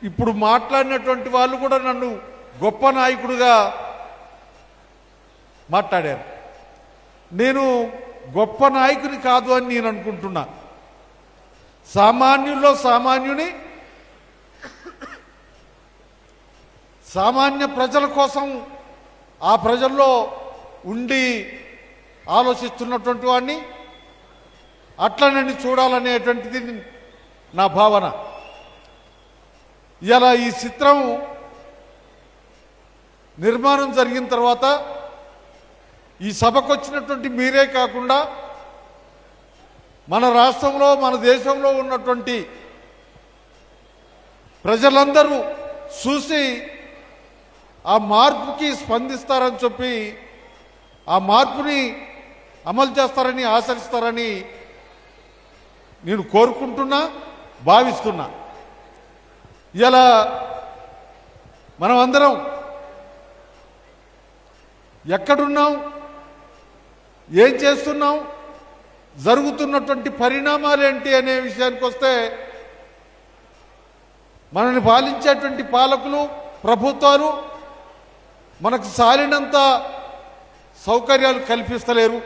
ఇప్పుడు మాట్లాడినటువంటి వాళ్ళు కూడా నన్ను గొప్ప నాయకుడిగా మాట్లాడారు. నేను గొప్ప నాయకుని కాదు అని నేను అనుకుంటున్నా. సామాన్యుల్లో సామాన్యుని, సామాన్య ప్రజల కోసం ఆ ప్రజల్లో ఉండి ఆలోచిస్తున్నటువంటి వాడిని, అట్లనని చూడాలనేటువంటిది నా భావన. ఇలా ఈ చిత్రం నిర్మాణం జరిగిన తర్వాత ఈ సభకు వచ్చినటువంటి మీరే కాకుండా మన రాష్ట్రంలో, మన దేశంలో ఉన్నటువంటి ప్రజలందరూ చూసి ఆ మార్పుకి స్పందిస్తారని చెప్పి, ఆ మార్పుని అమలు చేస్తారని ఆశిస్తారని నేను కోరుకుంటున్నా, భావిస్తున్నా. ఇలా మనం అందరం ఎక్కడున్నాం, ఏం చేస్తున్నాం, జరుగుతున్నటువంటి పరిణామాలు ఏంటి అనే విషయానికి వస్తే, మనల్ని పాలించేటువంటి పాలకులు, ప్రభుత్వాలు మనకు సాలినంత సౌకర్యాలు కల్పిస్తలేరు.